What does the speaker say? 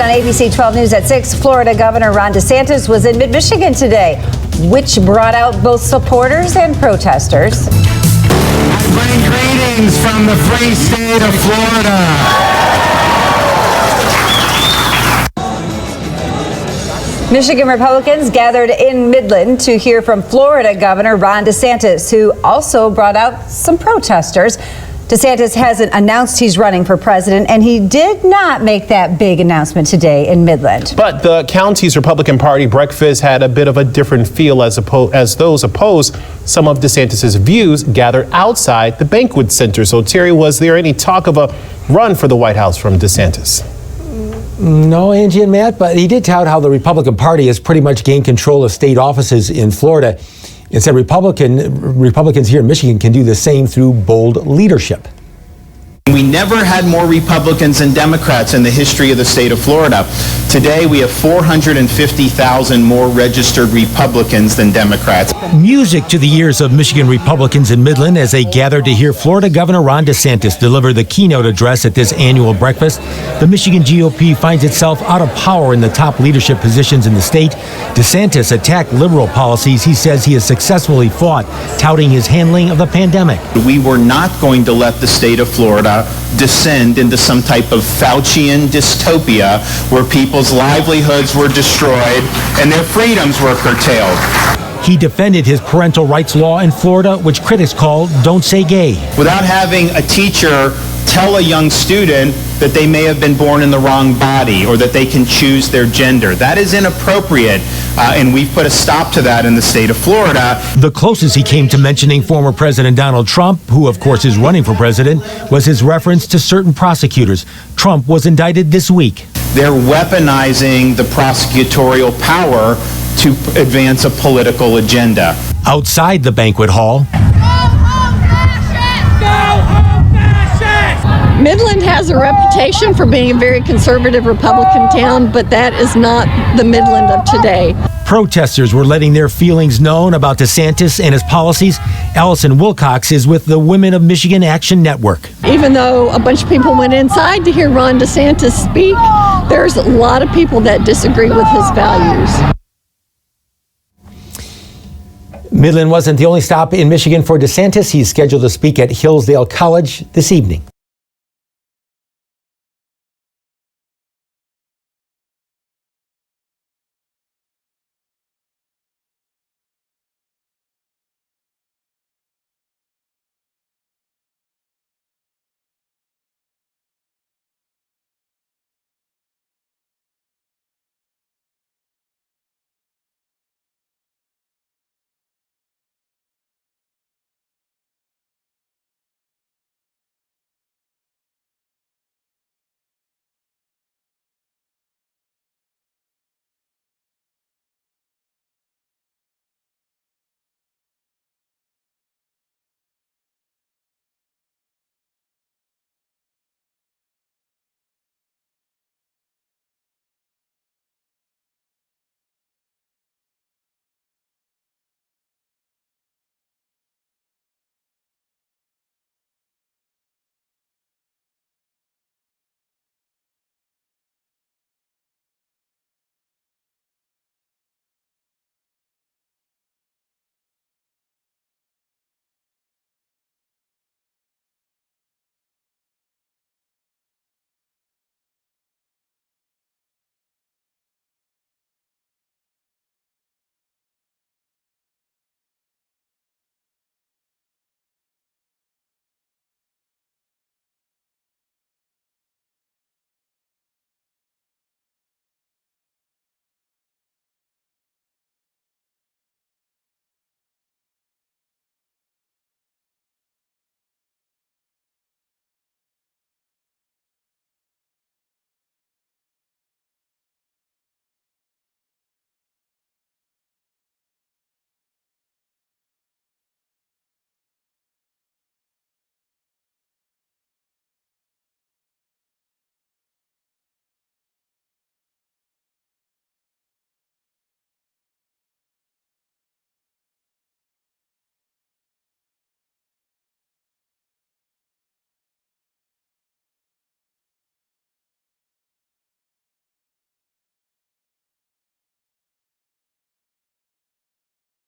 on ABC 12 News at 6. Florida Governor Ron DeSantis was in mid-Michigan today, which brought out both supporters and protesters. I bring greetings from the free state of Florida. Michigan Republicans gathered in Midland to hear from Florida Governor Ron DeSantis, who also brought out some protesters. DeSantis hasn't announced he's running for president, and he did not make that big announcement today in Midland. But the county's Republican Party breakfast had a bit of a different feel as those opposed some of DeSantis' views gathered outside the banquet center. So, Terry, was there any talk of a run for the White House from DeSantis? No, Angie and Matt, but he did tout how the Republican Party has pretty much gained control of state offices in Florida. It said Republicans here in Michigan can do the same through bold leadership. We never had more Republicans than Democrats in the history of the state of Florida. Today, we have 450,000 more registered Republicans than Democrats. Music to the ears of Michigan Republicans in Midland as they gathered to hear Florida Governor Ron DeSantis deliver the keynote address at this annual breakfast. The Michigan GOP finds itself out of power in the top leadership positions in the state. DeSantis attacked liberal policies he says he has successfully fought, touting his handling of the pandemic. We were not going to let the state of Florida descend into some type of Faucian dystopia where people's livelihoods were destroyed and their freedoms were curtailed. He defended his parental rights law in Florida, which critics call Don't Say Gay. Without having a teacher tell a young student that they may have been born in the wrong body or that they can choose their gender. That is inappropriate, and we've put a stop to that in the state of Florida. The closest he came to mentioning former President Donald Trump, who of course is running for president, was his reference to certain prosecutors. Trump was indicted this week. They're weaponizing the prosecutorial power to advance a political agenda. Outside the banquet hall, Midland has a reputation for being a very conservative Republican town, but that is not the Midland of today. protesters were letting their feelings known about DeSantis and his policies. Allison Wilcox is with the Women of Michigan Action Network. Even though a bunch of people went inside to hear Ron DeSantis speak, there's a lot of people that disagree with his values. Midland wasn't the only stop in Michigan for DeSantis. He's scheduled to speak at Hillsdale College this evening.